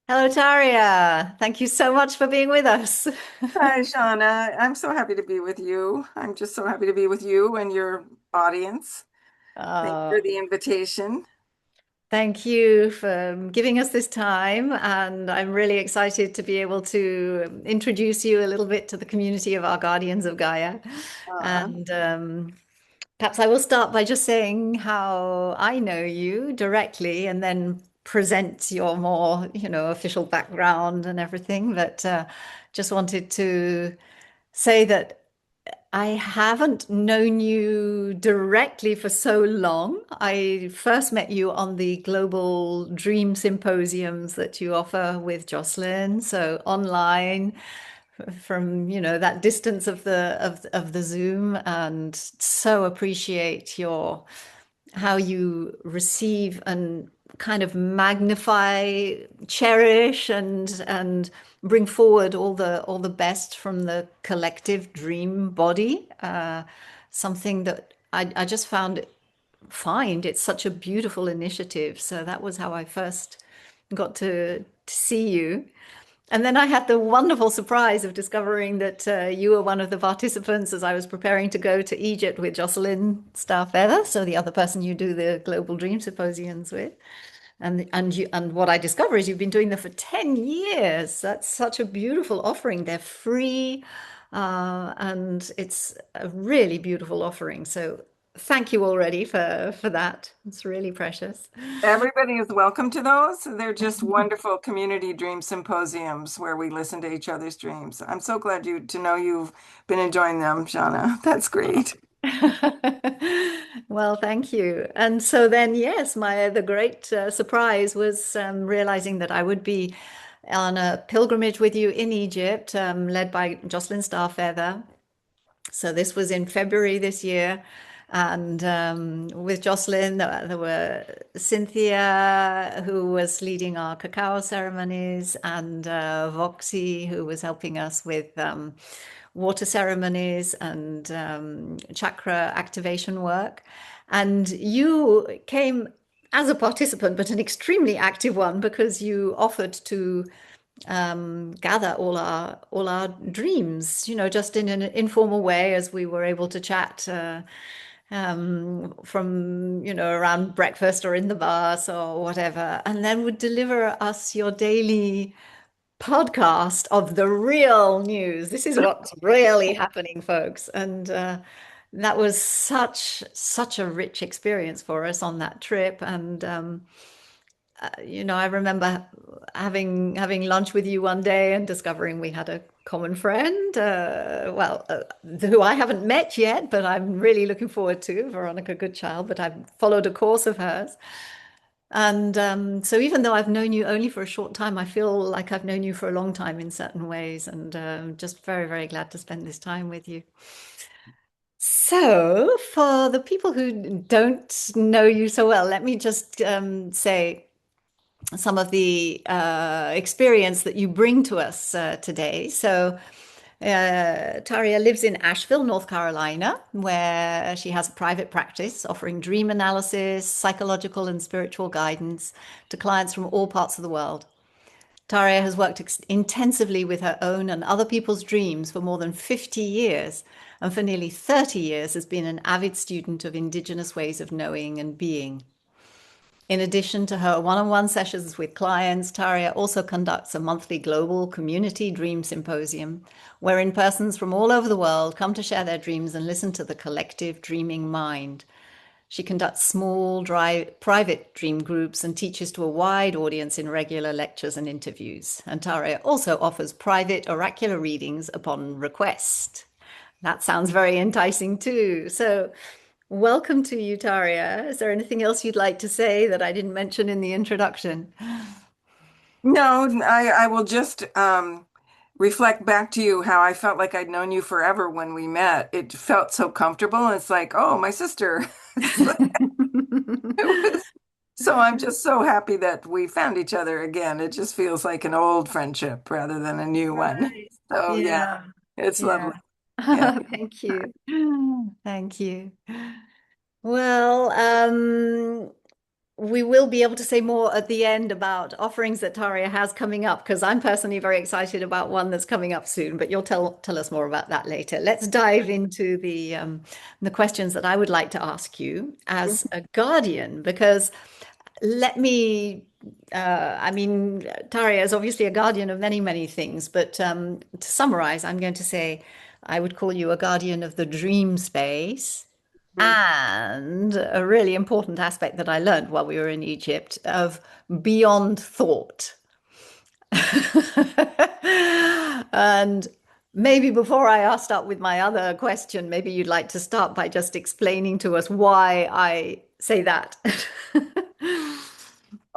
Hello, Taria. Thank you so much for being with us. Hi, Shauna. I'm so happy to be with you. I'm just so happy to be with you and your audience. Thank you Uh, for the invitation. Thank you for giving us this time, and I'm really excited to be able to introduce you a little bit to the community of our Guardians of Gaia. Uh, And perhaps I will start by just saying how I know you directly, and then present your more, official background and everything. But just wanted to say that I haven't known you directly for so long. I first met you on the global dream symposiums that you offer with Jocelyn. So online from, that distance of the Zoom, and so appreciate your how you receive and kind of magnify, cherish, and bring forward all the best from the collective dream body. Something that I just find it's such a beautiful initiative. So that was how I first got to see you. And then I had the wonderful surprise of discovering that you were one of the participants as I was preparing to go to Egypt with Jocelyn Starfeather, so the other person you do the Global Dream Symposiums with. And what I discover is you've been doing them for 10 years. That's such a beautiful offering. They're free, and it's a really beautiful offering. So thank you already for that. It's really precious. Everybody is welcome to those. They're just wonderful community dream symposiums where we listen to each other's dreams. I'm so glad to know you've been enjoying them, Shauna. That's great. Well, thank you. And so then, yes, my the great surprise was realizing that I would be on a pilgrimage with you in Egypt, led by Jocelyn Starfeather. So this was in February this year. And with Jocelyn, there were Cynthia, who was leading our cacao ceremonies, and Voxy, who was helping us with water ceremonies and chakra activation work. And you came as a participant, but an extremely active one because you offered to gather all our dreams, just in an informal way as we were able to chat from around breakfast or in the bus or whatever, and then would deliver us your daily podcast of the real news. This is what's really happening, folks. And that was such a rich experience for us on that trip. And I remember having lunch with you one day and discovering we had a common friend. Who I haven't met yet, but I'm really looking forward to, Veronica Goodchild. But I've followed a course of hers. And so even though I've known you only for a short time, I feel like I've known you for a long time in certain ways, and just very, very glad to spend this time with you. So, for the people who don't know you so well, let me just say some of the experience that you bring to us today. So, Taria lives in Asheville, North Carolina, where she has a private practice offering dream analysis, psychological and spiritual guidance to clients from all parts of the world. Taria has worked intensively with her own and other people's dreams for more than 50 years, and for nearly 30 years has been an avid student of indigenous ways of knowing and being. In addition to her one-on-one sessions with clients, Taria also conducts a monthly global community dream symposium, wherein persons from all over the world come to share their dreams and listen to the collective dreaming mind. She conducts small, dry, private dream groups and teaches to a wide audience in regular lectures and interviews. And Taria also offers private oracular readings upon request. That sounds very enticing too. So, welcome to you, Taria. Is there anything else you'd like to say that I didn't mention in the introduction? No, I will just reflect back to you how I felt like I'd known you forever when we met. It felt so comfortable. It's like, oh, my sister. It was, so I'm just so happy that we found each other again. It just feels like an old friendship rather than a new one. Right. So yeah, Yeah. it's Yeah. lovely. Yeah. Thank you. Thank you. Well, we will be able to say more at the end about offerings that Taria has coming up, because I'm personally very excited about one that's coming up soon, but you'll tell us more about that later. Let's dive into the questions that I would like to ask you as a guardian, because let me I mean, Taria is obviously a guardian of many, many things, but to summarize, I'm going to say I would call you a guardian of the dream space. Mhm. And a really important aspect that I learned while we were in Egypt of beyond thought. And maybe before I start with my other question, maybe you'd like to start by just explaining to us why I say that.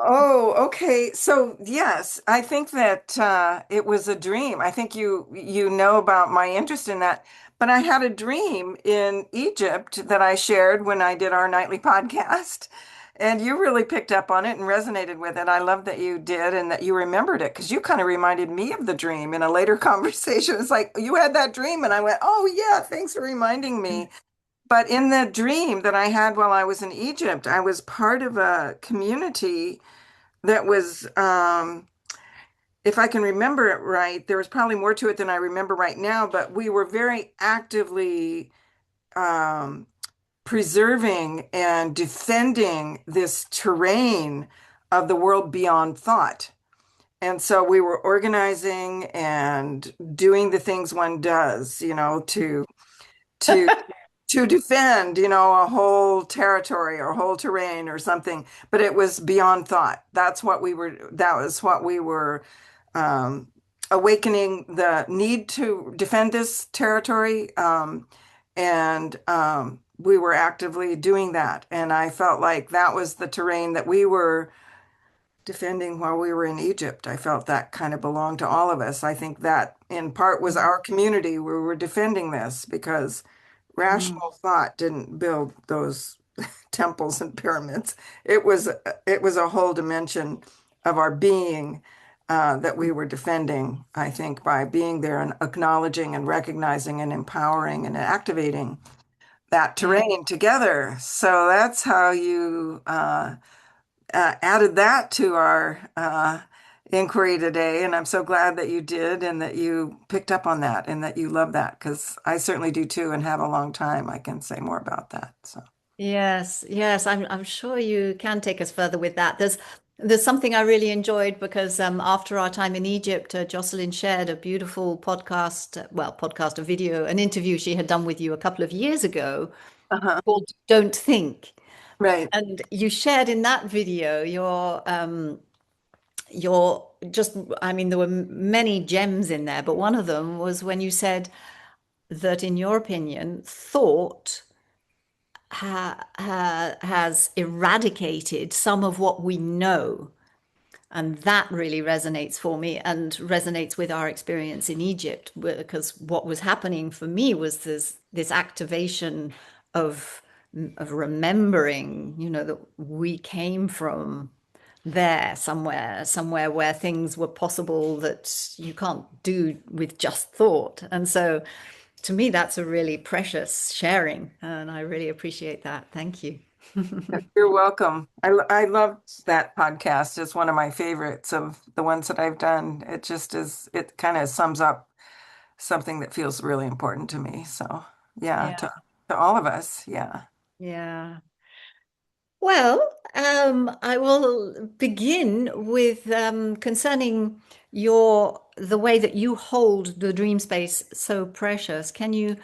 Oh, okay. So yes, I think that it was a dream. I think you know about my interest in that. But I had a dream in Egypt that I shared when I did our nightly podcast. And you really picked up on it and resonated with it. I love that you did and that you remembered it because you kind of reminded me of the dream in a later conversation. It's like you had that dream, and I went, "Oh yeah, thanks for reminding me." But in the dream that I had while I was in Egypt, I was part of a community that was, if I can remember it right, there was probably more to it than I remember right now, but we were very actively um, preserving and defending this terrain of the world beyond thought. And so we were organizing and doing the things one does, to to defend, a whole territory or whole terrain or something, but it was beyond thought. That was what we were um, awakening the need to defend this territory. And we were actively doing that. And I felt like that was the terrain that we were defending while we were in Egypt. I felt that kind of belonged to all of us. I think that in part was our community. We were defending this because Mm. rational thought didn't build those temples and pyramids. It was a whole dimension of our being that we were defending, I think, by being there and acknowledging and recognizing and empowering and activating that Yeah. terrain together. So that's how you added that to our inquiry today. And I'm so glad that you did and that you picked up on that and that you love that because I certainly do too and have a long time. I can say more about that. So, Yes, yes, I'm sure you can take us further with that. There's something I really enjoyed because after our time in Egypt, Jocelyn shared a beautiful podcast, podcast, a video, an interview she had done with you a couple of years ago uh-huh. called "Don't Think," Right. and you shared in that video your just, I mean, there were many gems in there, but one of them was when you said that, in your opinion, thought has eradicated some of what we know. And that really resonates for me and resonates with our experience in Egypt, because what was happening for me was this activation of of remembering, that we came from there somewhere where things were possible that you can't do with just thought. And so to me, that's a really precious sharing, and I really appreciate that. Thank you. You're welcome. I loved that podcast. It's one of my favorites of the ones that I've done. It just is, it kind of sums up something that feels really important to me. So, yeah, Yeah. to all of us. Yeah. Yeah. Well, I will begin with concerning the way that you hold the dream space so precious. Can you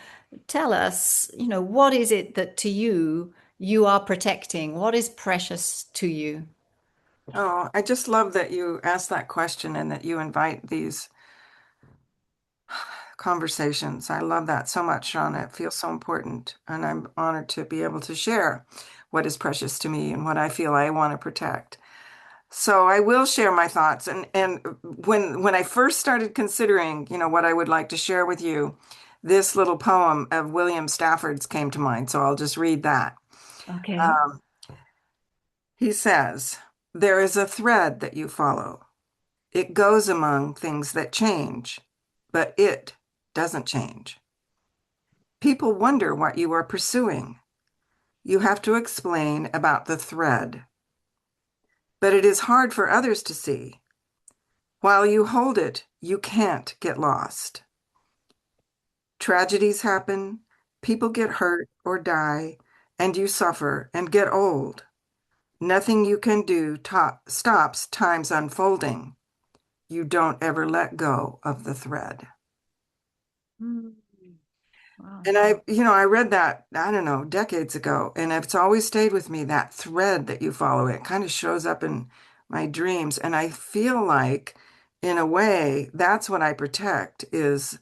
tell us, what is it that to you are protecting? What is precious to you? Oh, I just love that you asked that question and that you invite these conversations. I love that so much, Shauna. It feels so important. And I'm honored to be able to share what is precious to me and what I feel I want to protect. So I will share my thoughts. And when I first started considering, what I would like to share with you, this little poem of William Stafford's came to mind. So I'll just read that. Okay. Um, he says, "There is a thread that you follow. It goes among things that change, but it doesn't change. People wonder what you are pursuing. You have to explain about the thread. but it is hard for others to see. While you hold it, you can't get lost. Tragedies happen, people get hurt or die, and you suffer and get old. Nothing you can do stops time's unfolding. You don't ever let go of the thread. Mm. Wow. And I read that, I don't know, decades ago, and it's always stayed with me, that thread that you follow. It kind of shows up in my dreams, and I feel like, in a way, that's what I protect is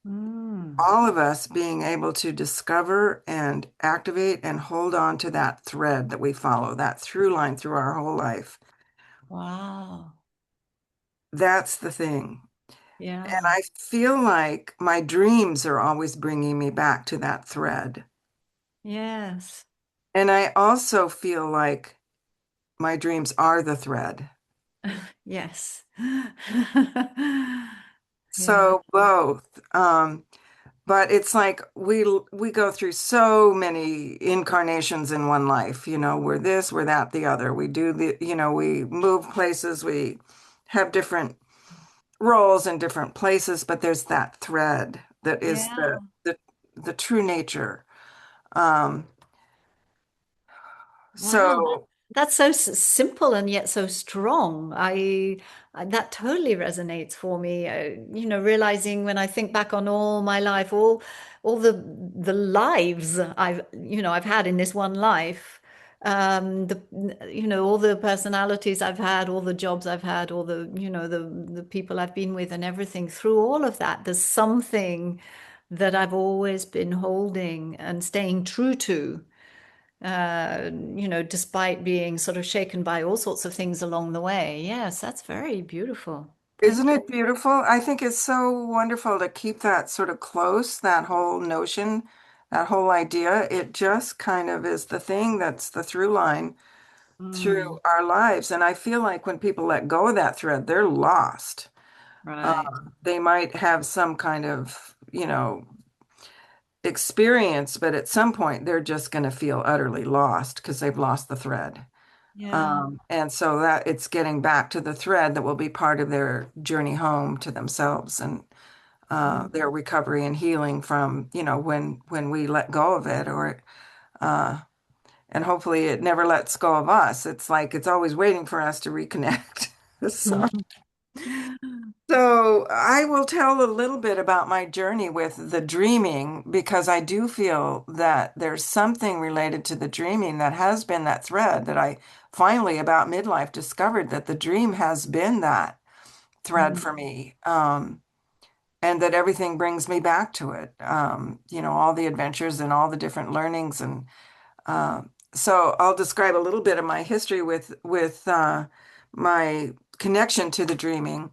Mm. all of us being able to discover and activate and hold on to that thread that we follow, that through line through our whole life. Wow. That's the thing. And Yeah. I feel like my dreams are always bringing me back to that thread. Yes. And I also feel like my dreams are the thread. Yes. Yeah. So both. But it's like we go through so many incarnations in one life. We're this, we're that, the other. We do we move places, we have different roles in different places, but there's that thread that is Yeah. the true nature. Um, Wow, so that's so simple and yet so strong. That totally resonates for me. Realizing when I think back on all my life, all the lives I've had in this one life, the all the personalities I've had, all the jobs I've had, all the people I've been with, and everything. Through all of that, there's something that I've always been holding and staying true to despite being sort of shaken by all sorts of things along the way. Yes, that's very beautiful. Thank isn't you. it beautiful? I think it's so wonderful to keep that sort of close, that whole notion, that whole idea. It just kind of is the thing that's the through line through Mm, our lives. And I feel like when people let go of that thread, they're lost. right. They might have some kind of, experience, but at some point they're just going to feel utterly lost because they've lost the thread. Yeah. And so that it's getting back to the thread that will be part of their journey home to themselves and Mm, their recovery and healing from, when we let go of it uh, and hopefully it never lets go of us. It's like it's always waiting for us to reconnect. So mm, So I will tell a little bit about my journey with the dreaming because I do feel that there's something related to the dreaming that has been that thread that I finally about midlife discovered that the dream has been that thread mm, for me. And that everything brings me back to it. All the adventures and all the different learnings so I'll describe a little bit of my history with my connection to the dreaming.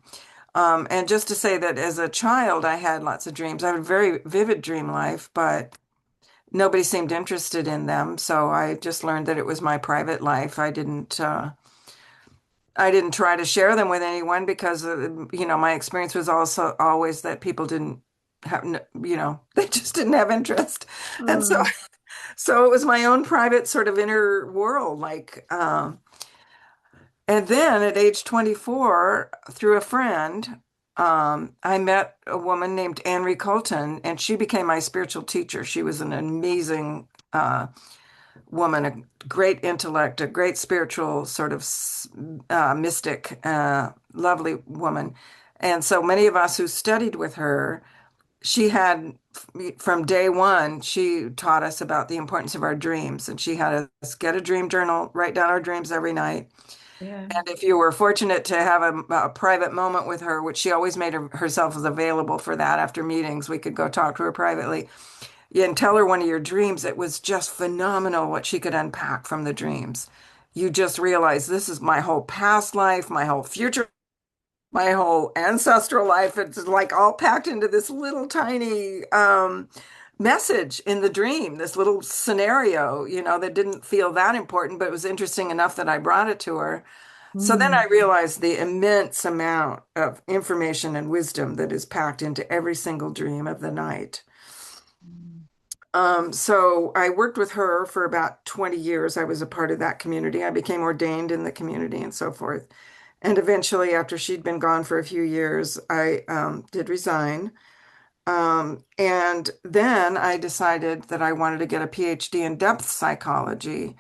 And just to say that as a child, I had lots of dreams. I had a very vivid dream life, but nobody seemed interested in them. So I just learned that it was my private life. I didn't try to share them with anyone because, my experience was also always that people didn't have, they just didn't have interest. And so, mm. so it was my own private sort of inner world, and then at age 24, through a friend, I met a woman named Anne Colton, and she became my spiritual teacher. She was an amazing woman, a great intellect, a great spiritual sort of mystic, lovely woman. And so many of us who studied with her, she had, from day one, she taught us about the importance of our dreams. And she had us get a dream journal, write down our dreams every night. Yeah. And if you were fortunate to have a private moment with her, which she always made herself as available for that after meetings, we could go talk to her privately. Yeah, and tell her one of your dreams. It was just phenomenal what she could unpack from the dreams. You just realize this is my whole past life, my whole future, my whole ancestral life. It's like all packed into this little tiny message in the dream, this little scenario, that didn't feel that important, but it was interesting enough that I brought it to her. So then I Mm. realized the immense amount of information and wisdom that is packed into every single dream of the night. So I worked with her for about 20 years. I was a part of that community. I became ordained in the community and so forth. And eventually, after she'd been gone for a few years, I did resign. And then I decided that I wanted to get a PhD in depth psychology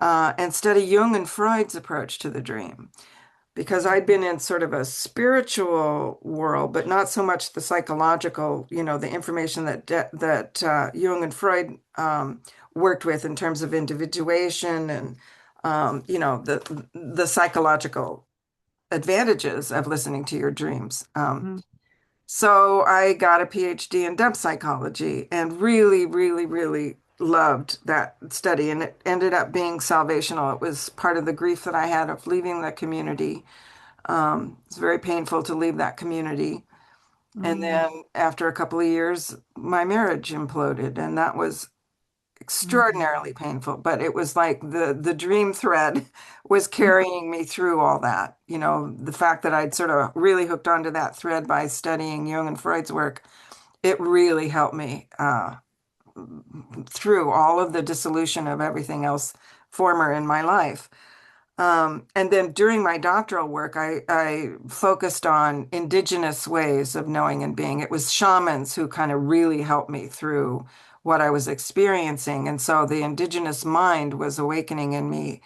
and study Jung and Freud's approach to the dream. Because I'd been in sort of a spiritual world, but not so much the psychological, the information that Jung and Freud worked with in terms of individuation and the psychological advantages of listening to your dreams. Mm, So I got a PhD in depth psychology and really, really, really loved that study. And it ended up being salvational. It was part of the grief that I had of leaving the community. It's very painful to leave that community. And mm, then after a couple of years, my marriage imploded, and that was mm, extraordinarily painful. But it was like the dream thread was carrying me through all that. The fact that I'd sort of really hooked onto that thread by studying Jung and Freud's work, it really helped me through all of the dissolution of everything else former in my life. And then during my doctoral work, I focused on indigenous ways of knowing and being. It was shamans who kind of really helped me through what I was experiencing. And so the indigenous mind was awakening in me.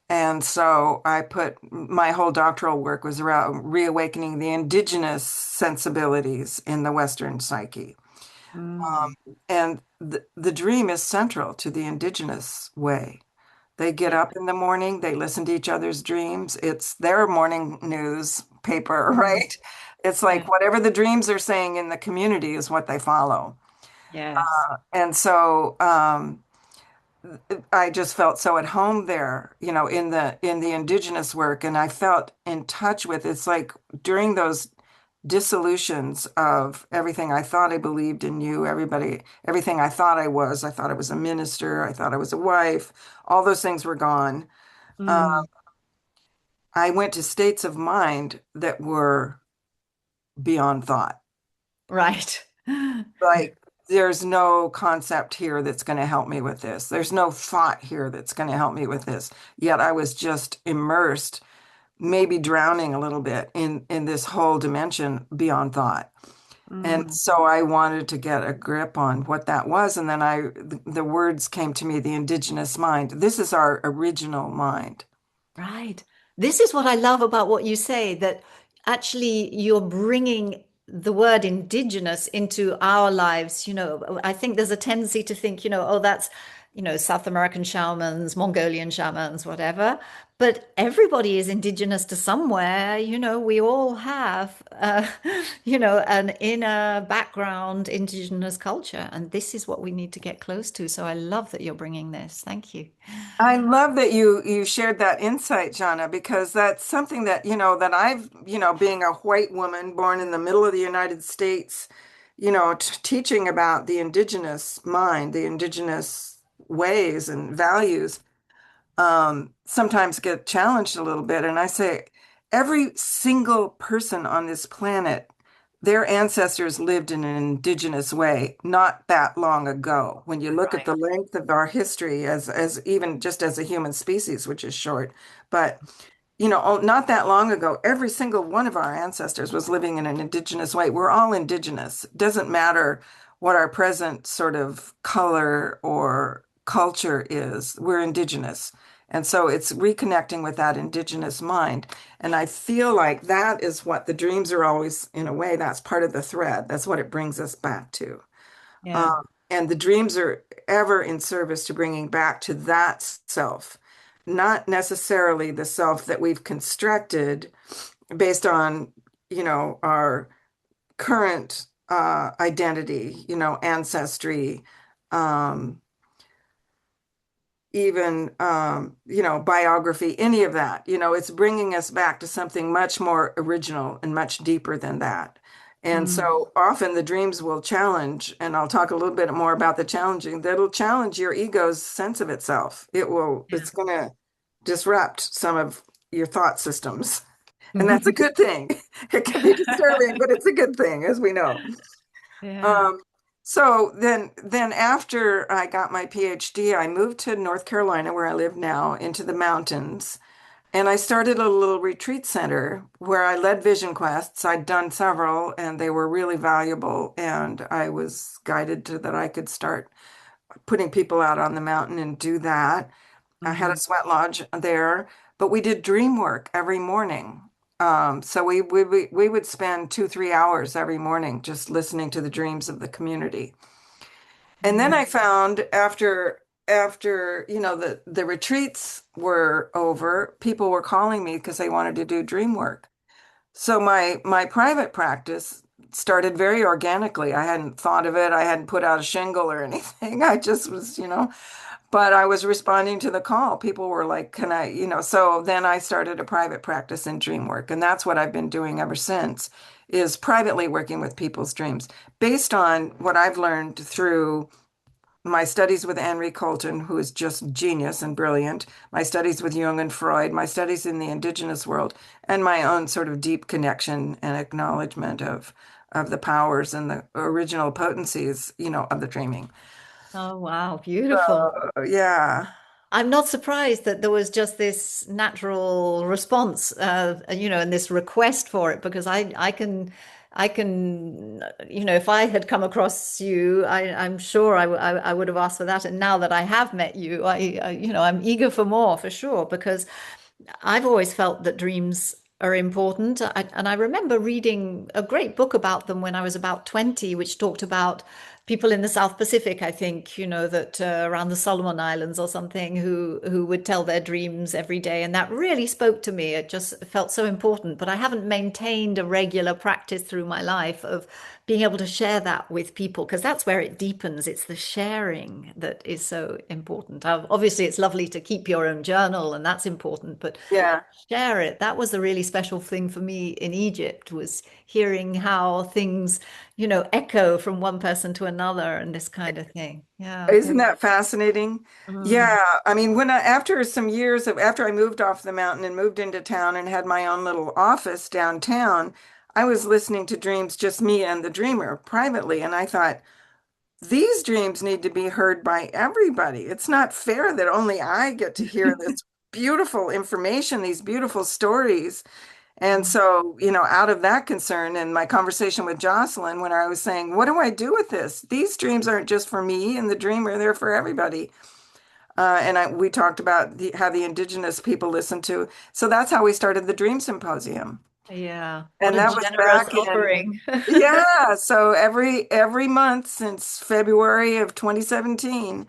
And so I put my whole doctoral work was around reawakening the indigenous sensibilities in the Western psyche. mm. And the dream is central to the indigenous way. They get Yeah. up in the morning, they listen to each other's dreams. It's their morning news paper, Mm. right? It's Yeah. like whatever the dreams are saying in the community is what they follow. Yes. And so I just felt so at home there, in the indigenous work, and I felt in touch with it's like during those dissolutions of everything I thought I believed and knew, everything I thought I was a minister, I thought I was a wife, all those things were gone. Uh, Mm. I went to states of mind that were beyond thought. Right. Like, there's no concept here that's going to help me with this. There's no thought here that's going to help me with this. Yet I was just immersed, maybe drowning a little bit in this whole dimension beyond thought. And Mm. so I wanted to get a grip on what that was. And then the words came to me, the indigenous mind. This is our original mind. Right. This is what I love about what you say, that actually you're bringing the word indigenous into our lives. I think there's a tendency to think, oh, that's, South American shamans, Mongolian shamans, whatever. But everybody is indigenous to somewhere. We all have, an inner background, indigenous culture. And this is what we need to get close to. So I love that you're bringing this. Thank you. I love that you shared that insight, Jana, because that's something that, that I've, being a white woman born in the middle of the United States, teaching about the indigenous mind, the indigenous ways and values, sometimes get challenged a little bit. And I say, every single person on this planet, their ancestors lived in an indigenous way not that long ago. When you look at Right. the length of our history as even just as a human species, which is short, but not that long ago, every single one of our ancestors was living in an indigenous way. We're all indigenous. It doesn't matter what our present sort of color or culture is, we're indigenous. And so it's reconnecting with that indigenous mind. And I feel like that is what the dreams are always, in a way, that's part of the thread. That's what it brings us back to. Yeah. And the dreams are ever in service to bringing back to that self, not necessarily the self that we've constructed based on, our current identity, ancestry, um, even, biography, any of that. It's bringing us back to something much more original and much deeper than that. And Mm. so often the dreams will challenge, and I'll talk a little bit more about the challenging, that'll challenge your ego's sense of itself. Yeah. It's going to disrupt some of your thought systems. And that's a good thing. It can be disturbing, but it's a good thing, as we know. Yeah. Um, So then after I got my PhD, I moved to North Carolina, where I live now, into the mountains. And I started a little retreat center where I led vision quests. I'd done several and they were really valuable. And I was guided to that I could start putting people out on the mountain and do that. I had a Mhm. sweat lodge there, but we did dream work every morning. So we would spend 2, 3 hours every morning just listening to the dreams of the community. And then I found after the retreats were over, people were calling me because they wanted to do dream work. So my private practice started very organically. I hadn't thought of it. I hadn't put out a shingle or anything. I just was, but I was responding to the call. People were like, "Can I?" So then I started a private practice in dream work, and that's what I've been doing ever since, is privately working with people's dreams based on what I've learned through my studies with Henri Colton, who is just genius and brilliant, my studies with Jung and Freud, my studies in the indigenous world, and my own sort of deep connection and acknowledgement of the powers and the original potencies, of the dreaming. Oh, wow, beautiful. Yeah. I'm not surprised that there was just this natural response, and this request for it, because if I had come across you, I'm sure I would have asked for that. And now that I have met you, I'm eager for more for sure, because I've always felt that dreams are important. And I remember reading a great book about them when I was about 20, which talked about people in the South Pacific, I think, that around the Solomon Islands or something, who would tell their dreams every day. And that really spoke to me. It just felt so important. But I haven't maintained a regular practice through my life of being able to share that with people, because that's where it deepens. It's the sharing that is so important. Obviously, it's lovely to keep your own journal, and that's important, but Yeah. share it. That was a really special thing for me in Egypt, was hearing how things, echo from one person to another and this kind of thing. Yeah. Isn't that fascinating? Mm. Yeah, I mean, after some years after I moved off the mountain and moved into town and had my own little office downtown, I was listening to dreams, just me and the dreamer privately, and I thought, these dreams need to be heard by everybody. It's not fair that only I get to hear this beautiful information, these beautiful stories. And so, out of that concern and my conversation with Jocelyn, when I was saying, what do I do with this? These dreams aren't just for me and the dreamer, they're for everybody. We talked about how the indigenous people listen to. So that's how we started the Dream Symposium. Yeah. What And a that was generous back in, offering. yeah. So every month since February of 2017,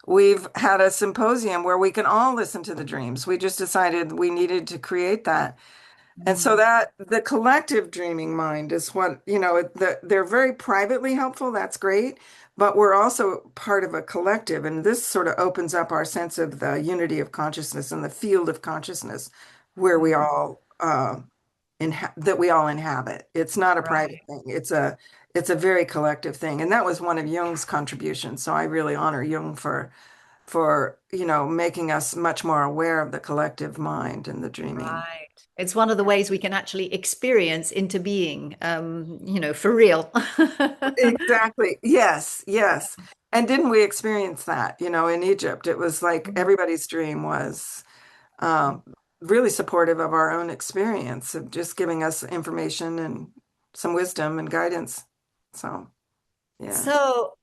we've had a symposium where we can all listen to the dreams. We just decided we needed to create that. And so Mm. that the collective dreaming mind is they're very privately helpful. That's great. But we're also part of a collective. And this sort of opens up our sense of the unity of consciousness and the field of consciousness where we Mm. all that we all inhabit. It's not a private Right. thing. It's a very collective thing. And that was one of Jung's contributions. So I really honor Jung for making us much more aware of the collective mind and the dreaming. Right. It's one of the ways we can actually experience into being, for real. Exactly. Yes, yes. And didn't we experience that, in Egypt? It was like everybody's dream was um, really supportive of our own experience of just giving us information and some wisdom and guidance. So, yeah. So,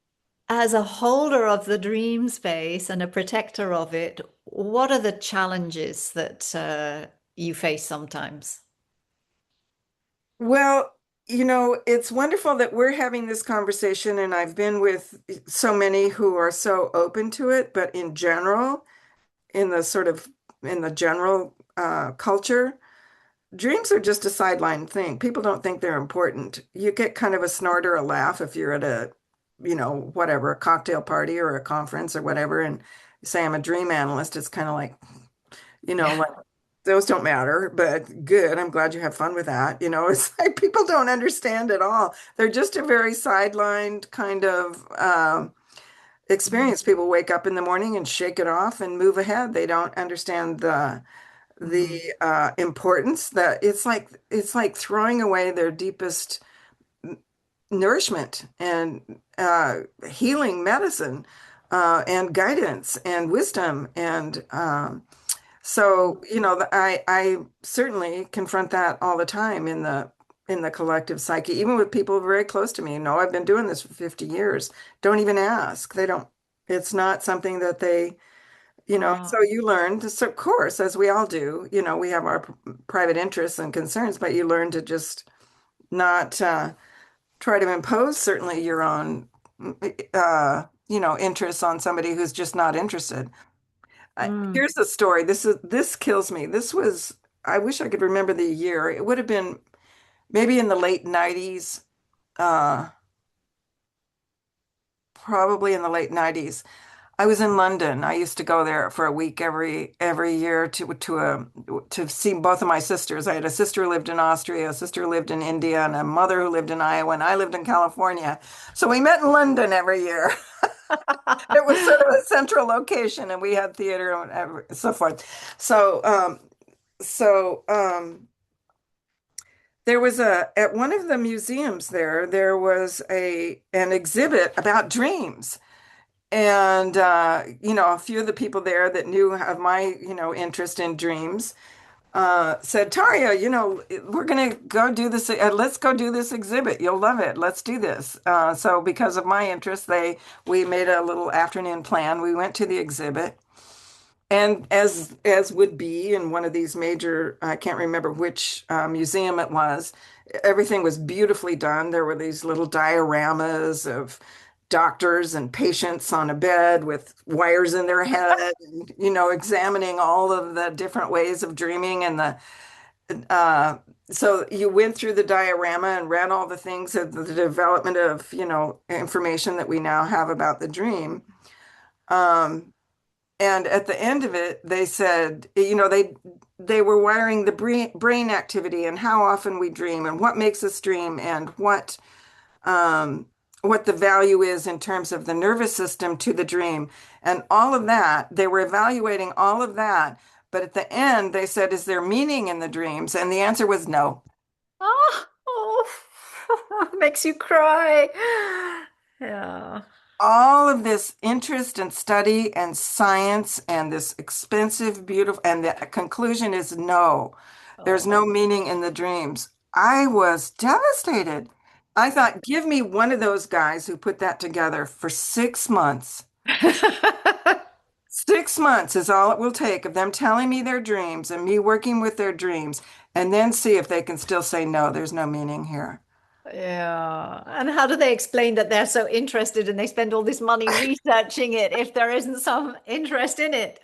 as a holder of the dream space and a protector of it, what are the challenges that you face sometimes? Well, it's wonderful that we're having this conversation, and I've been with so many who are so open to it, but in general, in the general culture, dreams are just a sideline thing. People don't think they're important. You get kind of a snort or a laugh if you're at whatever, a cocktail party or a conference or whatever, and you say, I'm a dream analyst. It's kind of Yeah. like those don't matter, but good. I'm glad you have fun with that. It's like people don't understand at all. They're just a very sidelined kind of experience. People wake up in the morning and shake it off and move ahead. They don't understand Mhm. the importance that it's like throwing away their deepest nourishment and healing medicine and guidance and wisdom. And so, you know, I certainly confront that all the time in the collective psyche, even with people very close to me. You know, I've been doing this for 50 years. Don't even ask. They don't, it's not something that they, you know, Oh, so you learn to, so of course, as we all do, you know, we have our private interests and concerns, but you learn to just not try to impose certainly your own, you know, interests on somebody who's just not interested. mm. Here's the story. This kills me. This was, I wish I could remember the year. It would have been maybe in the late 90s, uh, probably in the late 90s. I was in London. I used to go there for a week every year to see both of my sisters. I had a sister who lived in Austria, a sister who lived in India, and a mother who lived in Iowa, and I lived in California. So we met in London every year. It was sort of a central location, and we had theater and so forth. So, there was a at one of the museums there was a an exhibit about dreams. And you know, a few of the people there that knew of my, you know, interest in dreams said, Taria, you know, we're gonna go do this. Let's go do this exhibit. You'll love it. Let's do this. So because of my interest, they we made a little afternoon plan. We went to the exhibit. And as would be in one of these major, I can't remember which museum it was, everything was beautifully done. There were these little dioramas of doctors and patients on a bed with wires in their head, and, you know, examining all of the different ways of dreaming and the so you went through the diorama and read all the things of the development of, you know, information that we now have about the dream. Um, and at the end of it, they said, you know, they were wiring the brain activity and how often we dream and what makes us dream and what the value is in terms of the nervous system to the dream and all of that. They were evaluating all of that, but at the end, they said, "Is there meaning in the dreams?" And the answer was no. Oh, oh, makes you cry. Yeah. All of this interest and study and science and this expensive, beautiful, and the conclusion is no, there's no Oh. meaning in the dreams. I was devastated. I thought, give me one of those guys who put that together for 6 months. 6 months is all it will take of them telling me their dreams and me working with their dreams, and then see if they can still say, no, there's no meaning here. Yeah. And how do they explain that they're so interested and they spend all this money researching it if there isn't some interest in it?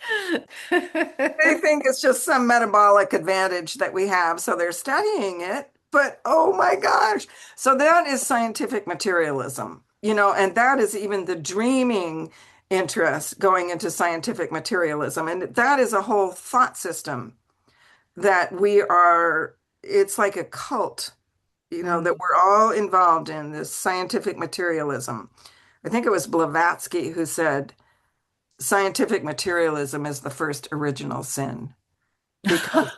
They think it's just some metabolic advantage that we have, so they're studying it. But oh my gosh. So that is scientific materialism, you know, and that is even the dreaming interest going into scientific materialism. And that is a whole thought system that we are, it's like a cult, you know, that Mm. we're all involved in this scientific materialism. I think it was Blavatsky who said, scientific materialism is the first original sin because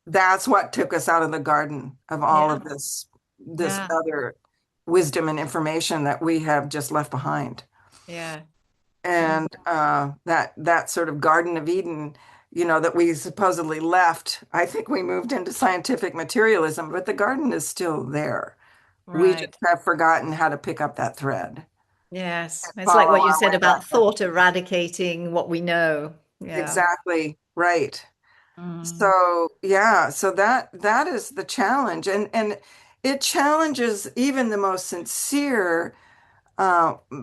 that's what took us out of the garden of all Yeah. of this Yeah. other wisdom and information that we have just left behind. Yeah. Mm. And that sort of Garden of Eden, you know, that we supposedly left, I think we moved into scientific materialism, but the garden is still there. We just Right. have forgotten how to pick up that thread Yes. and It's like follow what you our said way back about there. thought eradicating what we know. Yeah. Exactly right. Mm. So yeah, so that is the challenge, and it challenges even the most sincere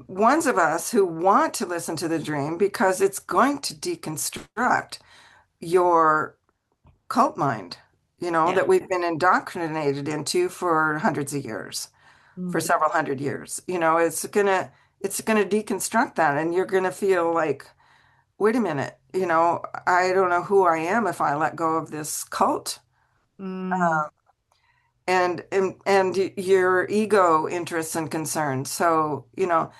ones of us who want to listen to the dream because it's going to deconstruct your cult mind, you know, Yeah. that we've been indoctrinated into for hundreds of years, for Mm. several hundred years. You know, it's gonna deconstruct that, and you're gonna feel like, wait a minute, you know, I don't know who I am if I let go of this cult. Mm. And your ego interests and concerns. So, you know,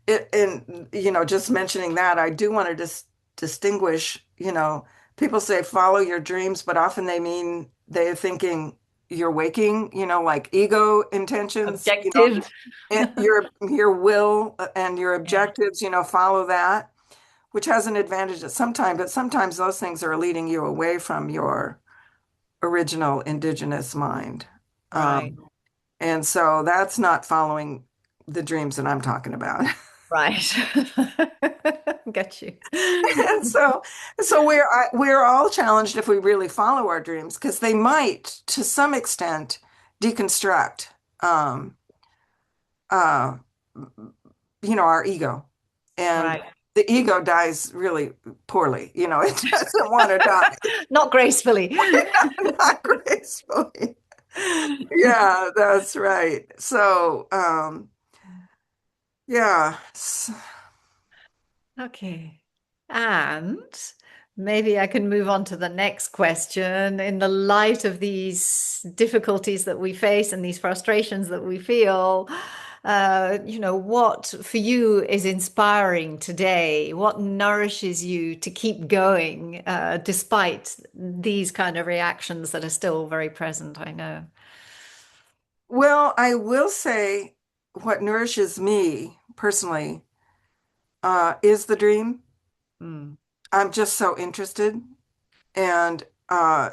and you know, just mentioning that, I do want to distinguish, you know, people say follow your dreams, but often they mean they're thinking your waking, like ego intentions, Objective. and your will and your Yeah, objectives, follow that, which has an advantage at some time, but sometimes those things are leading you away from your original indigenous mind. right, And so that's not following the dreams that I'm talking about. right. Get you. And so we're all challenged if we really follow our dreams because they might, to some extent, deconstruct, um, uh, our ego, and Right. the ego dies really poorly. It doesn't want to die, Not gracefully. not gracefully. Yeah, that's right. So, yeah. Okay. And maybe I can move on to the next question. In the light of these difficulties that we face and these frustrations that we feel, what for you is inspiring today? What nourishes you to keep going, despite these kind of reactions that are still very present, I know. Well, I will say what nourishes me personally is the dream. Mm, I'm just so interested. And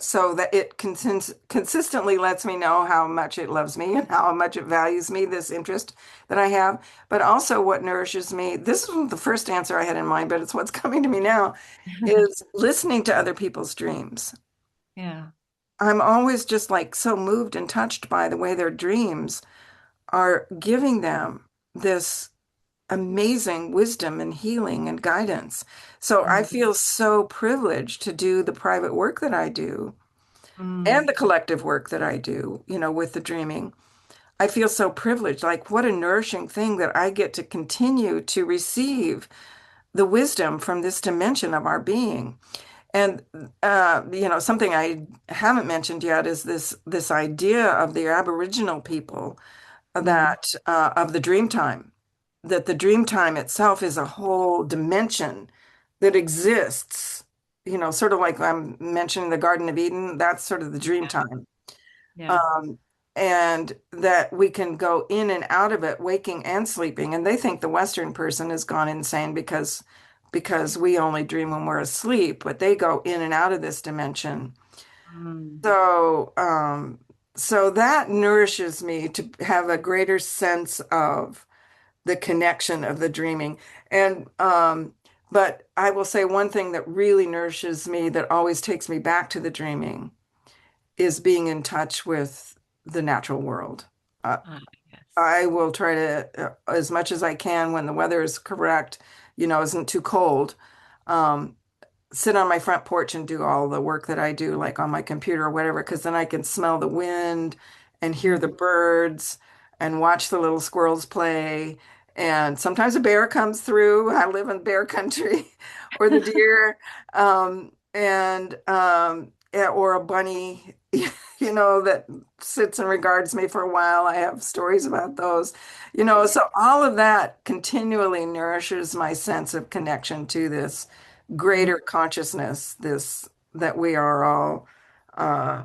so that it consistently lets me know how much it loves me and how much it values me, this interest that I have. But also, what nourishes me, this wasn't the first answer I had in mind, but it's what's coming to me now, is listening to other people's dreams. yeah. I'm always just like so moved and touched by the way their dreams are giving them this amazing wisdom and healing and guidance. So I Mm, feel so privileged to do the private work that I do and mm, the collective work that I do, with the dreaming. I feel so privileged. Like, what a nourishing thing that I get to continue to receive the wisdom from this dimension of our being. And something I haven't mentioned yet is this idea of the Aboriginal people mm, that of the dream time, that the dream time itself is a whole dimension that exists, sort of like I'm mentioning the Garden of Eden, that's sort of the dream yeah. time. Yeah. Um, and that we can go in and out of it, waking and sleeping. And they think the Western person has gone insane because we only dream when we're asleep, but they go in and out of this dimension. Mm, So, so that nourishes me to have a greater sense of the connection of the dreaming. And but I will say one thing that really nourishes me that always takes me back to the dreaming is being in touch with the natural world. Uh, ah, yes. I will try to, as much as I can when the weather is correct, isn't too cold. Um, Sit on my front porch and do all the work that I do, like on my computer or whatever, because then I can smell the wind and hear the Mm, birds and watch the little squirrels play. And sometimes a bear comes through. I live in bear country, or the deer, yeah, or a bunny, that sits and regards me for a while. I have stories about those, so all of that continually nourishes my sense of connection to this mm, greater consciousness, this that we are all uh,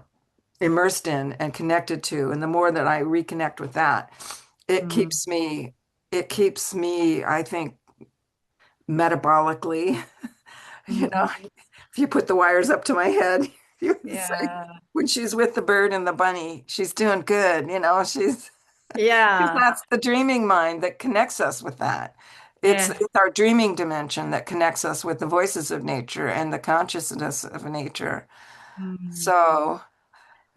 immersed in and connected to. And the more that I reconnect with that, it mm. keeps me, it keeps me, I think, metabolically, you know, Mhm. if you put the wires up to my head, you would say, Yeah. when she's with the bird and the bunny, she's doing good, she's because Yeah. that's the dreaming mind that connects us with that. Yeah. It's our dreaming dimension that connects us with the voices of nature and the consciousness of nature. Mm. So,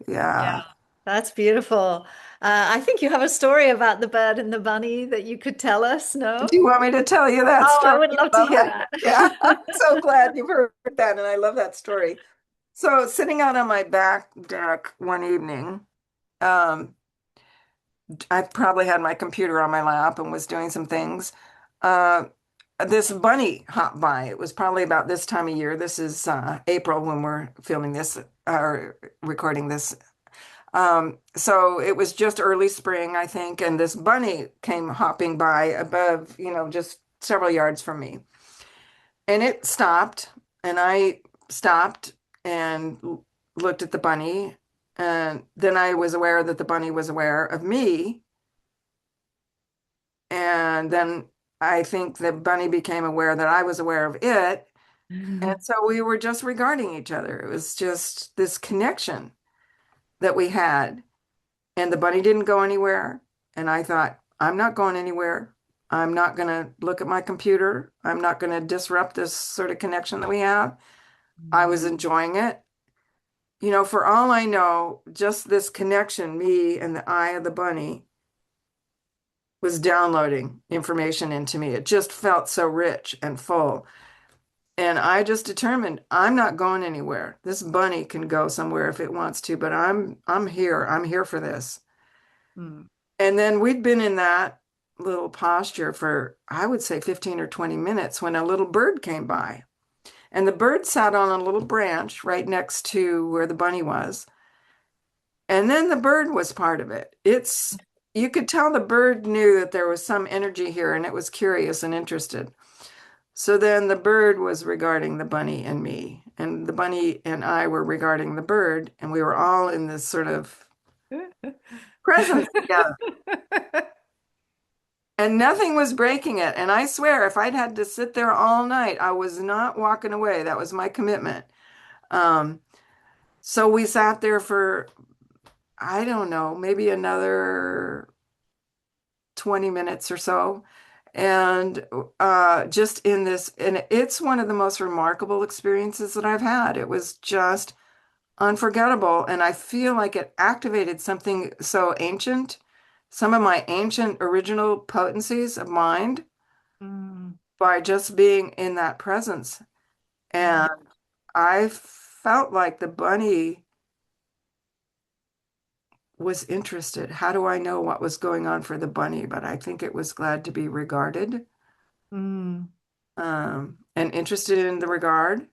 Yeah. yeah. That's beautiful. I think you have a story about the bird and the bunny that you could tell us, Do no? you want me to tell you that Oh, I story? would love I to love hear that. Yeah, I'm that. so glad you've heard that, and I love that story. So, sitting out on my back deck one evening, um, I probably had my computer on my lap and was doing some things. Uh, this bunny hopped by. It was probably about this time of year. This is April when we're filming this or recording this. So it was just early spring, I think, and this bunny came hopping by above, just several yards from me. And it stopped, and I stopped and looked at the bunny, And then I was aware that the bunny was aware of me. And then I think the bunny became aware that I was aware of it. And so we were just regarding each other. It was just this connection that we had. And the bunny didn't go anywhere. And I thought, I'm not going anywhere. I'm not going to look at my computer. I'm not going to disrupt this sort of connection that we have. I was enjoying it. You know, for all I know, just this connection, me and the eye of the bunny, was downloading information into me. It just felt so rich and full. And I just determined I'm not going anywhere. This bunny can go somewhere if it wants to, but I'm here. I'm here for this. Mm. And then we'd been in that little posture for, I would say 15 or 20 minutes when a little bird came by. And the bird sat on a little branch right next to where the bunny was. And then the bird was part of it. You could tell the bird knew that there was some energy here and it was curious and interested. So then the bird was regarding the bunny and me, and the bunny and I were regarding the bird, and we were all in this sort of presence together. And nothing was breaking it. And I swear, if I'd had to sit there all night, I was not walking away. That was my commitment. Um, so we sat there for, I don't know, maybe another 20 minutes or so. And just in this, and it's one of the most remarkable experiences that I've had. It was just unforgettable. And I feel like it activated something so ancient, some of my ancient original potencies of mind Mm. by just being in that presence. Mm. And I felt like the bunny was interested. How do I know what was going on for the bunny? But I think it was glad to be regarded, Mm. and interested in the regard.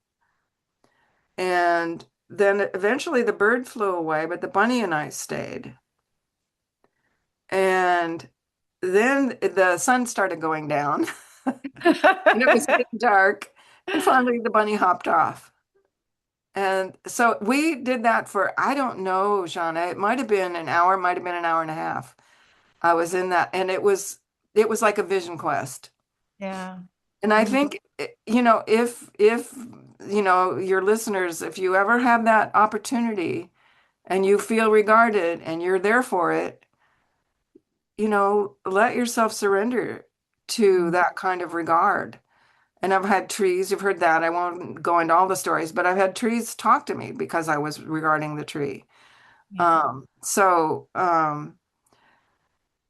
And then eventually the bird flew away, but the bunny and I stayed. And then the sun started going down and it was getting dark. And finally the bunny hopped off. And so we did that for, I don't know, Shauna, it might have been an hour, it might have been an hour and a half. I was in that, and it was like a vision quest. Yeah. And I Mm. think, if your listeners, if you ever have that opportunity and you feel regarded and you're there for it, let yourself surrender to Mm. that kind of regard. And I've had trees, you've heard that. I won't go into all the stories, but I've had trees talk to me because I was regarding the tree. Yeah. Mm.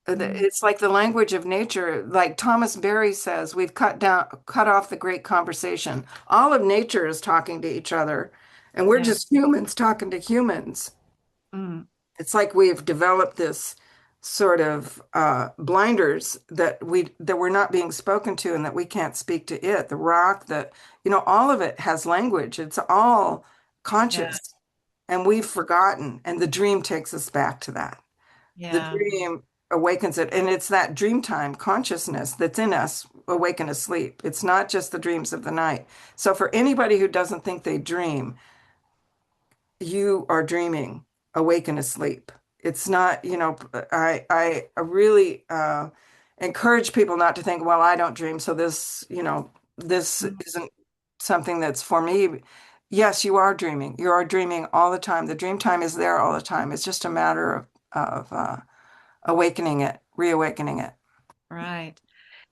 It's like the language of nature. Like Thomas Berry says, we've cut off the great conversation. All of nature is talking to each other, and we're Yeah. just humans talking to humans. Mm. It's like we've developed this sort of blinders that we're not being spoken to, and that we can't speak to it. The rock, all of it has language. It's all Yeah. conscious, and we've forgotten. And the dream takes us back to that. The Yeah. dream awakens it, and it's that dreamtime consciousness that's in us, awaken asleep. It's not just the dreams of the night. So for anybody who doesn't think they dream, you are dreaming, awaken asleep. It's not, I really encourage people not to think, well, I don't dream, so this Mm. isn't something that's for me. Yes, you are dreaming. You are dreaming all the time. The dream time is there all the time. It's just a matter of awakening it, reawakening it. Right.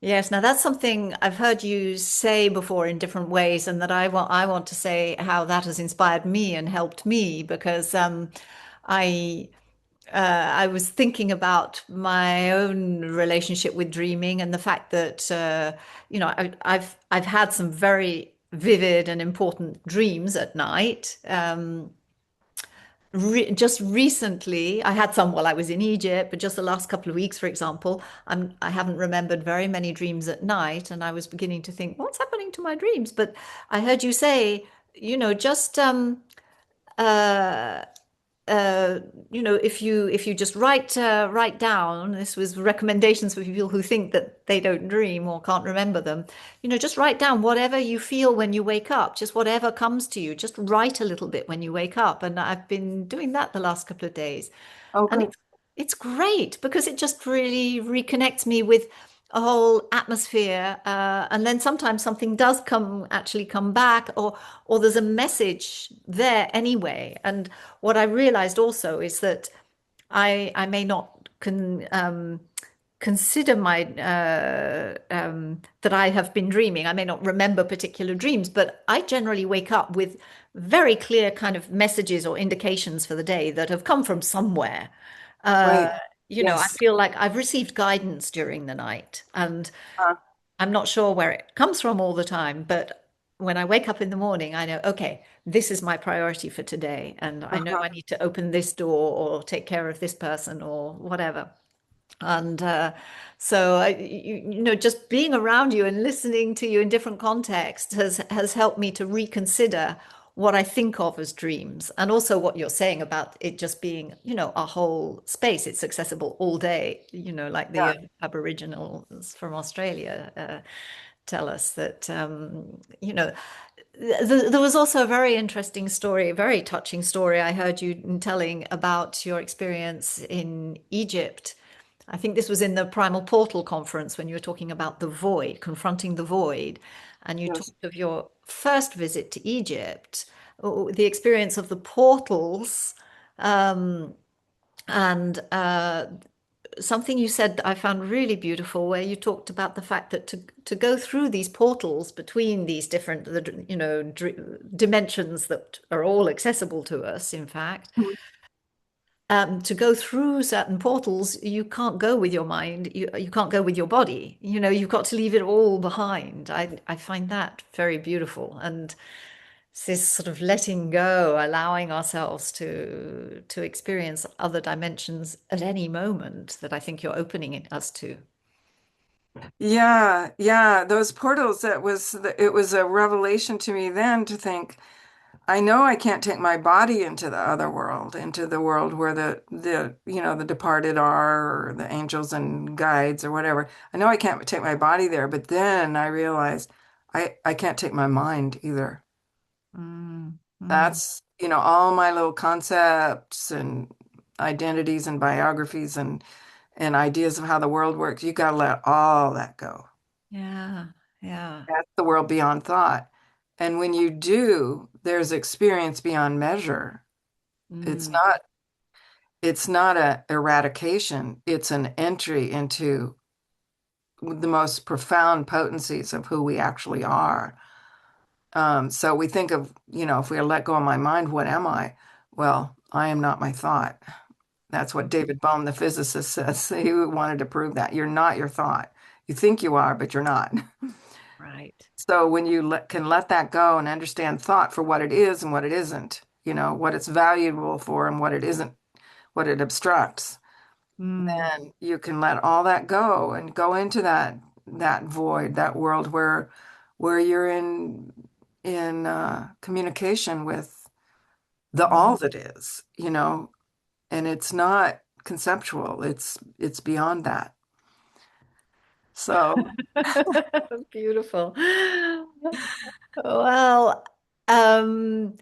Yes. Now that's something I've heard you say before in different ways, and that I want to say how that has inspired me and helped me because I I was thinking about my own relationship with dreaming and the fact that I've had some very vivid and important dreams at night. Just recently, I had some while I was in Egypt, but just the last couple of weeks, for example, I haven't remembered very many dreams at night, and I was beginning to think, what's happening to my dreams? But I heard you say, just uh, if you just write down, this was recommendations for people who think that they don't dream or can't remember them. Just write down whatever you feel when you wake up, just whatever comes to you. Just write a little bit when you wake up, and I've been doing that the last couple of days. Oh, And good. it's great because it just really reconnects me with a whole atmosphere. And then sometimes something does actually come back, or there's a message there anyway. And what I realized also is that I may not consider my that I have been dreaming. I may not remember particular dreams, but I generally wake up with very clear kind of messages or indications for the day that have come from somewhere. Uh, Right. I Yes. feel like I've received guidance during the night, and Uh, I'm not sure where it comes from all the time, but when I wake up in the morning, I know, okay, this is my priority for today, and I know uh-huh. I need to open this door or take care of this person or whatever. And so, just being around you and listening to you in different contexts has helped me to reconsider what I think of as dreams, and also what you're saying about it just being, a whole space. It's accessible all day, like the Yeah. Aboriginals from Australia tell us that, there was also a very interesting story, a very touching story I heard you telling about your experience in Egypt. I think this was in the Primal Portal conference when you were talking about the void, confronting the void, and you Yes. talked of your first visit to Egypt, the experience of the portals, um, and something you said that I found really beautiful, where you talked about the fact that to go through these portals between these different, dimensions that are all accessible to us, in fact, Mhm. to go through certain portals, you can't go with your mind, you can't go with your body. You've got to leave it all behind. I find that very beautiful, and it's this sort of letting go, allowing ourselves to experience other dimensions at any moment that I think you're opening us to. Yeah, yeah, those portals, it was a revelation to me then to think, I know I can't take my body into the other world, into the world where the departed are, or the angels and guides or whatever. I know I can't take my body there, but then I realized I can't take my mind either. Mm, mm, That's, all my little concepts and identities and biographies and ideas of how the world works. You got to let all that go. yeah, yeah. That's the world beyond thought. And when you do, there's experience beyond measure. It's Mm, not it's not a eradication, it's an entry into the most profound potencies of who we actually are. So we think of, if we let go of my mind, what am I? Well, I am not my thought. That's what David Bohm, the physicist, says. He wanted to prove that. You're not your thought. You think you are, but you're not. right. So when you can let that go and understand thought for what it is and what it isn't, what it's valuable for and what it isn't, what it obstructs, Mm, then you can let all that go and go into that void, that world where you're in communication with the mm. all that is, and it's not conceptual. It's beyond that. So Beautiful. Well, um,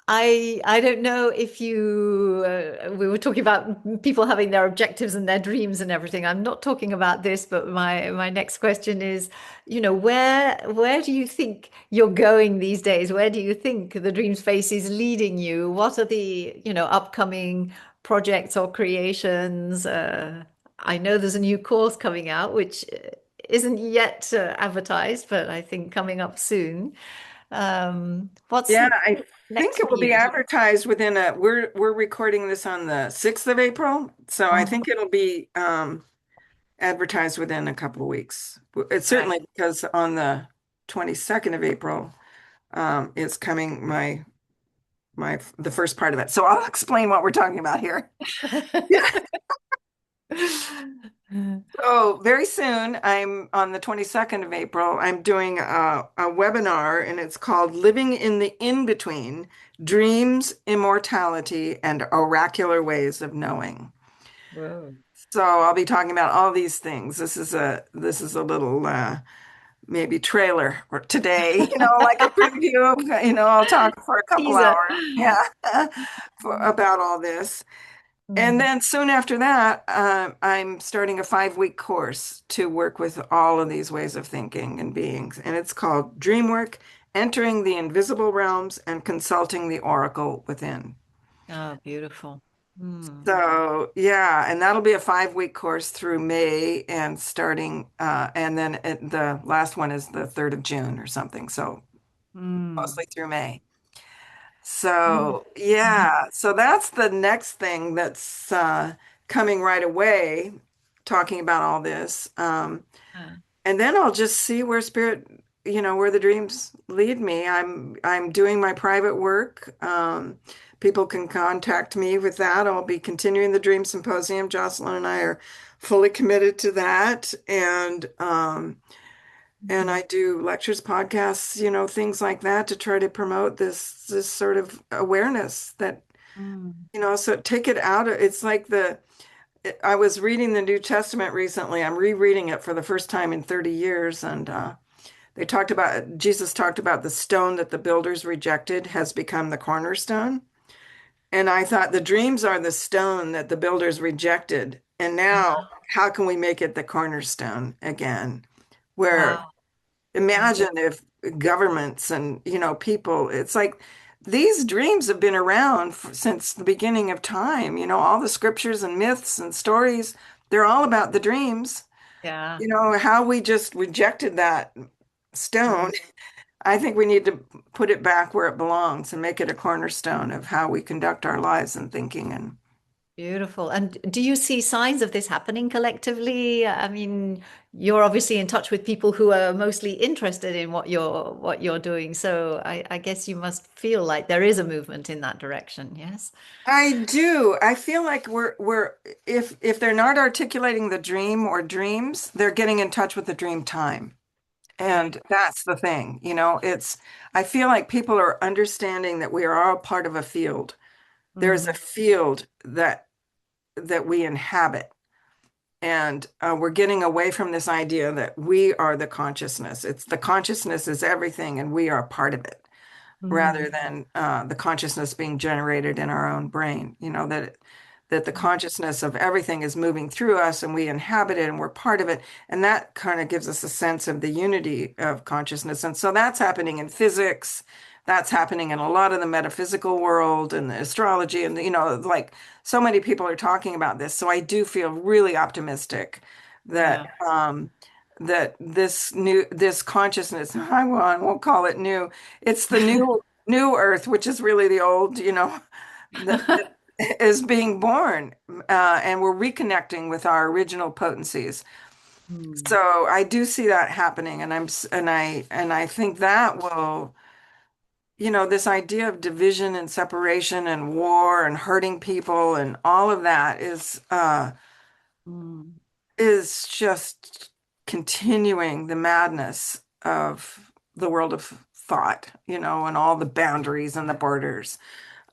I don't know if we were talking about people having their objectives and their dreams and everything. I'm not talking about this, but my next question is, where do you think you're going these days? Where do you think the dream space is leading you? What are the, upcoming projects or creations? I know there's a new course coming out, which isn't yet advertised, but I think coming up soon. What's yeah, I think next it for will be you? advertised within we're recording this on the 6th of April, so I Uh-huh. think it'll be advertised within a couple of weeks. It's Right. certainly because on the 22nd of April, it's coming the first part of it. So I'll explain what we're talking about here. Yeah. So very soon, I'm on the 22nd of April, I'm doing a webinar and it's called Living in the In-Between, Dreams, Immortality, and Oracular Ways of Knowing. Whoa. So I'll be talking about all these things. This is a little maybe trailer for today, like a preview of, I'll talk for a couple Teaser. hours. Yeah. About all this. And Mm. then soon after that, I'm starting a 5-week course to work with all of these ways of thinking and beings. And it's called Dreamwork, Entering the Invisible Realms and Consulting the Oracle Within. Oh, beautiful. Mm. So, yeah, and that'll be a 5-week course through May and and then the last one is the 3rd of June or something. So, Mm. mostly through May. Mm. So, yeah, so that's the next thing that's coming right away, talking about all this. Yeah. And then I'll just see where spirit, where the dreams lead me. I'm doing my private work. People can contact me with that. I'll be continuing the Dream Symposium. Jocelyn and I are fully committed to that. And I do lectures, podcasts, things like that to try to promote this sort of awareness that, Mm. so take it out. It's like I was reading the New Testament recently. I'm rereading it for the first time in 30 years. And Jesus talked about the stone that the builders rejected has become the cornerstone. And I thought the dreams are the stone that the builders rejected. And now, Ah, how can we make it the cornerstone again? Where wow. Yeah. Imagine if governments and, people, it's like these dreams have been around since the beginning of time. All the scriptures and myths and stories, they're all about the dreams. Yeah. How we just rejected that stone. Mm. I think we need to put it back where it belongs and make it a cornerstone of how we conduct our lives and thinking. And Beautiful. And do you see signs of this happening collectively? I mean, you're obviously in touch with people who are mostly interested in what you're doing. So I guess you must feel like there is a movement in that direction. Yes. I do. I feel like we're if they're not articulating the dream or dreams, they're getting in touch with the dream time. Yeah. And that's the thing, I feel like people are understanding that we are all part of a field. There's a Mm, field that we inhabit. And we're getting away from this idea that we are the consciousness. It's the consciousness is everything and we are part of it rather mm, than the consciousness being generated in our own brain. That the consciousness of everything is moving through us and we inhabit it and we're part of it. And that kind of gives us a sense of the unity of consciousness. And so that's happening in physics. That's happening in a lot of the metaphysical world and the astrology. And, like so many people are talking about this. So I do feel really optimistic that yeah. this consciousness, I won't call it new. It's the new Earth, which is really the old, that is being born, and we're reconnecting with our original potencies. Mm, So I do see that happening, and I think that will, this idea of division and separation and war and hurting people and all of that mm, is just continuing the madness of the world of thought, and all the boundaries and the borders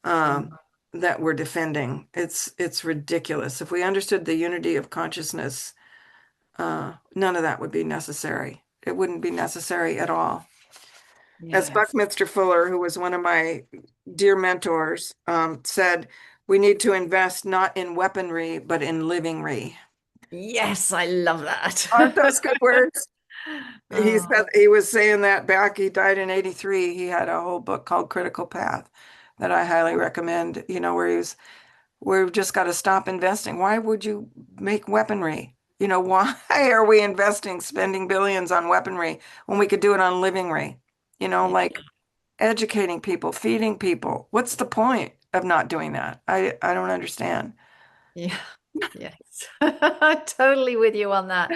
um, mm, that we're defending. It's ridiculous. If we understood the unity of consciousness, none of that would be necessary. It wouldn't be necessary at all. As yes. Buckminster Fuller, who was one of my dear mentors, said, we need to invest not in weaponry, but in livingry. Yes, I love Aren't that. those good words? He said Oh, he was saying that back. He died in 83. He had a whole book called Critical Path that I highly recommend, where we've just got to stop investing. Why would you make weaponry? Why are we investing, spending billions on weaponry when we could do it on livingry? yeah. Like educating people, feeding people. What's the point of not doing that? I don't understand. Yeah. Yes. Totally with you on that.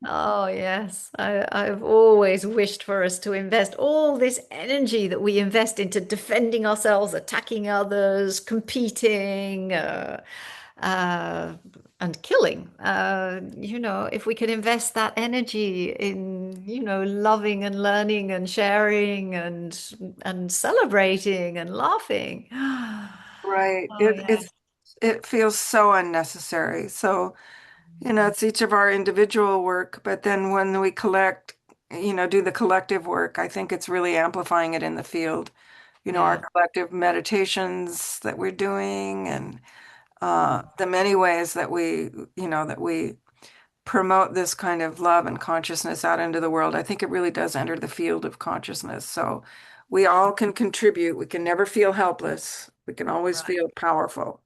Oh, yes. I've always wished for us to invest all this energy that we invest into defending ourselves, attacking others, competing. Uh, and killing. If we could invest that energy in, loving and learning and sharing and celebrating and laughing. Right. Oh, yes. It feels so unnecessary. So, it's each of our individual work, but then when we collect, do the collective work, I think it's really amplifying it in the field. Our Yeah. collective meditations that we're doing and the many ways that we promote this kind of love and consciousness out into the world. I think it really does enter the field of consciousness. So we all can contribute. We can never feel helpless. We can always Right. feel powerful.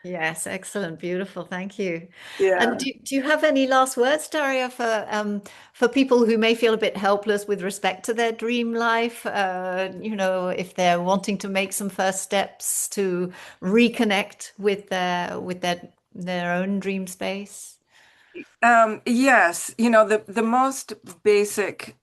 Yes, excellent, beautiful. Thank you. And Yeah. do you have any last words, Daria, for people who may feel a bit helpless with respect to their dream life? If they're wanting to make some first steps to reconnect with their own dream space. Yes, the most basic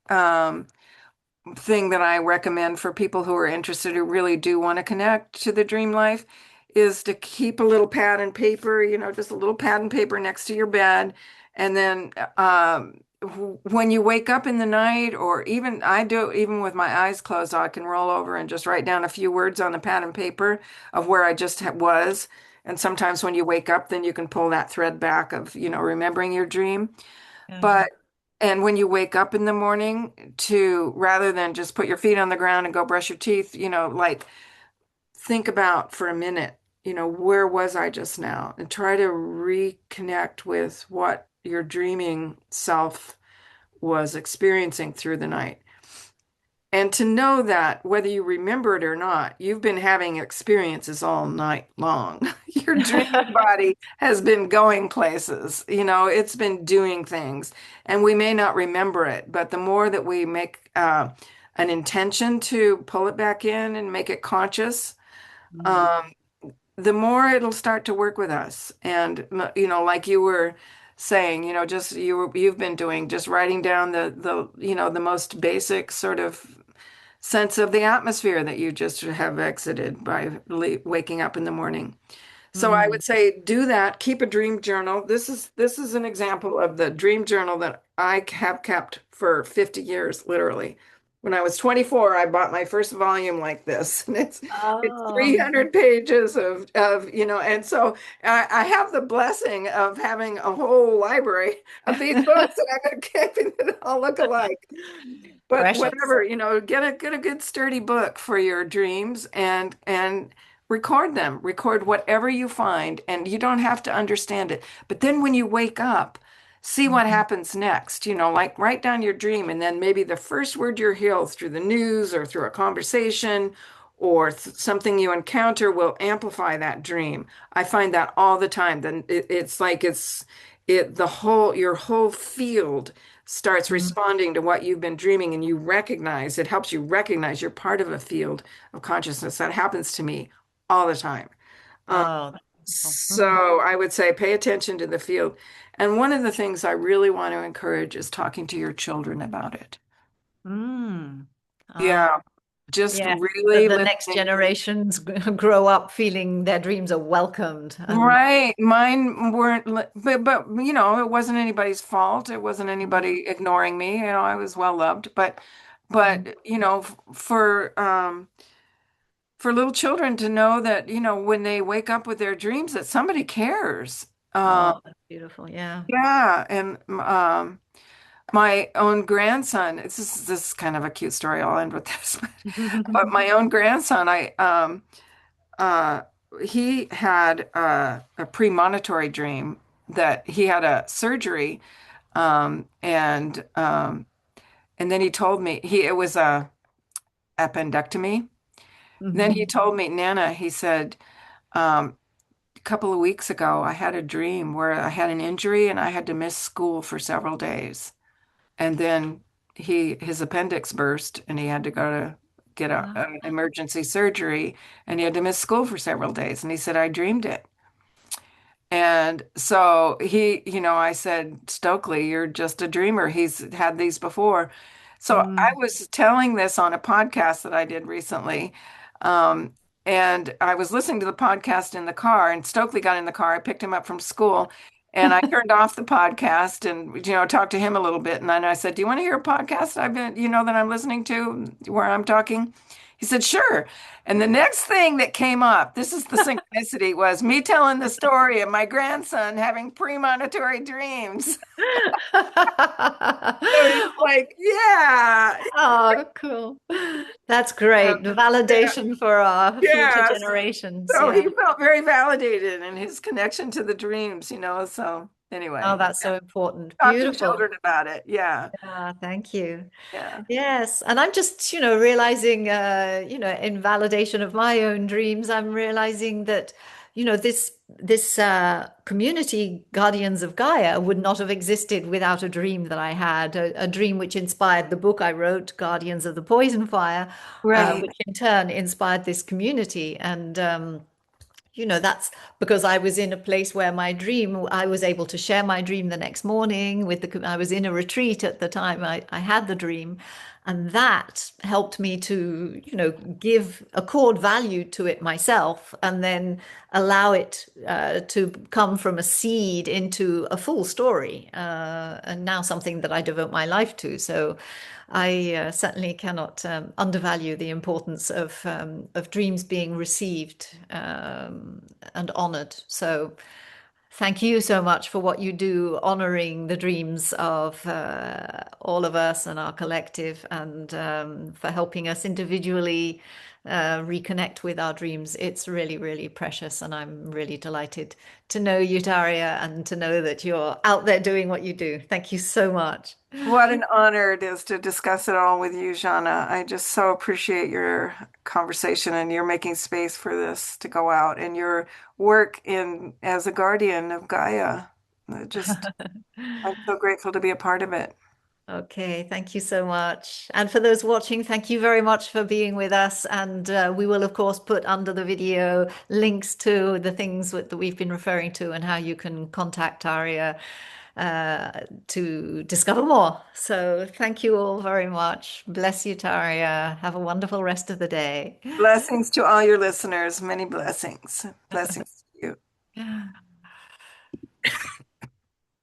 thing that I recommend for people who are interested, who really do want to connect to the dream life, is to keep a little pad and paper, just a little pad and paper next to your bed. And then when you wake up in the night, or even I do, even with my eyes closed, I can roll over and just write down a few words on the pad and paper of where I just was. And sometimes when you wake up, then you can pull that thread back of, remembering your dream. Yeah. But and when you wake up in the morning, to rather than just put your feet on the ground and go brush your teeth, like think about for a minute, where was I just now? And try to reconnect with what your dreaming self was experiencing through the night. And to know that whether you remember it or not, you've been having experiences all night long. Your dreaming body has been going places, it's been doing things, and we may not remember it, but the more that we make an intention to pull it back in and make it conscious, Mm. um, the more it'll start to work with us. And, like you were saying, just you've been doing, just writing down the most basic sort of sense of the atmosphere that you just have exited by waking up in the morning. So I Mm. would say do that. Keep a dream journal. This is an example of the dream journal that I have kept for 50 years, literally. When I was 24, I bought my first volume like this, and it's Oh, 300 pages and so I have the blessing of having a whole library of these books, and I'm keeping it all look alike. But precious. whatever, get a good sturdy book for your dreams and record them. Record whatever you find, and you don't have to understand it. But then when you wake up, see what Mhm. happens next. Like write down your dream, and then maybe the first word you hear through the news or through a conversation or something you encounter will amplify that dream. I find that all the time. Then it's like the whole your whole field starts Mm. responding to what you've been dreaming, and it helps you recognize you're part of a field of consciousness. That happens to me all the time. Um, Oh, that's wonderful. Mm. so I would say pay attention to the field. And one of the things I really want to encourage is talking to your children about it. Mm. Ah, Yeah, just yeah. really That the next listening. generations grow up feeling their dreams are welcomed and Right. Mine weren't, but it wasn't anybody's fault. It wasn't anybody ignoring me. I was well loved, Mm. but for little children to know that, when they wake up with their dreams, that somebody cares. Oh, that's beautiful. Yeah. Yeah, and my own grandson, this is kind of a cute story. I'll end with this, but my own grandson, uh, he had a premonitory dream that he had a surgery, and then he told me it was a appendectomy. Then he Mhm. told me, Nana, he said, a couple of weeks ago, I had a dream where I had an injury and I had to miss school for several days. And then his appendix burst and he had to go to get an Ah. emergency surgery, and he had to miss school for several days. And he said, I dreamed it. And so I said, Stokely, you're just a dreamer. He's had these before. So I Mm. was telling this on a podcast that I did recently. Um, and I was listening to the podcast in the car, and Stokely got in the car. I picked him up from school, And I turned off the podcast and, talked to him a little bit. And then I said, "Do you want to hear a podcast I've been, that I'm listening to where I'm talking?" He said, "Sure." And the next thing that came up, this is the synchronicity, was me telling the story of my grandson having premonitory dreams. So he's like, "Yeah, Oh, cool. That's yeah, great. The yeah, validation for our future yeah." generations. So he Yeah. felt very validated in his connection to the dreams. So Oh, anyway, that's so important. talk to Beautiful. children about it. Yeah. Ah, thank you. Yeah. Yes, and I'm just, realizing, in validation of my own dreams, I'm realizing that, this community, Guardians of Gaia, would not have existed without a dream that I had, a dream which inspired the book I wrote, Guardians of the Poison Fire, Right. which in turn inspired this community. And that's because I was in a place where I was able to share my dream the next morning I was in a retreat at the time I had the dream. And that helped me to, accord value to it myself and then allow it to come from a seed into a full story, and now something that I devote my life to. So I certainly cannot undervalue the importance of dreams being received and honored. So thank you so much for what you do, honoring the dreams of all of us and our collective, and for helping us individually reconnect with our dreams. It's really, really precious, and I'm really delighted to know you, Daria, and to know that you're out there doing what you do. Thank you so much. What an honor it is to discuss it all with you, Jana. I just so appreciate your conversation and you're making space for this to go out and your work in as a guardian of Gaia. I'm so grateful to be a part of it. Okay, thank you so much. And for those watching, thank you very much for being with us. And we will, of course, put under the video links to the things that we've been referring to and how you can contact Aria to discover more. So thank you all very much. Bless you, Taria. Have a wonderful rest of the day. Blessings to all your listeners. Many blessings. Blessings to you.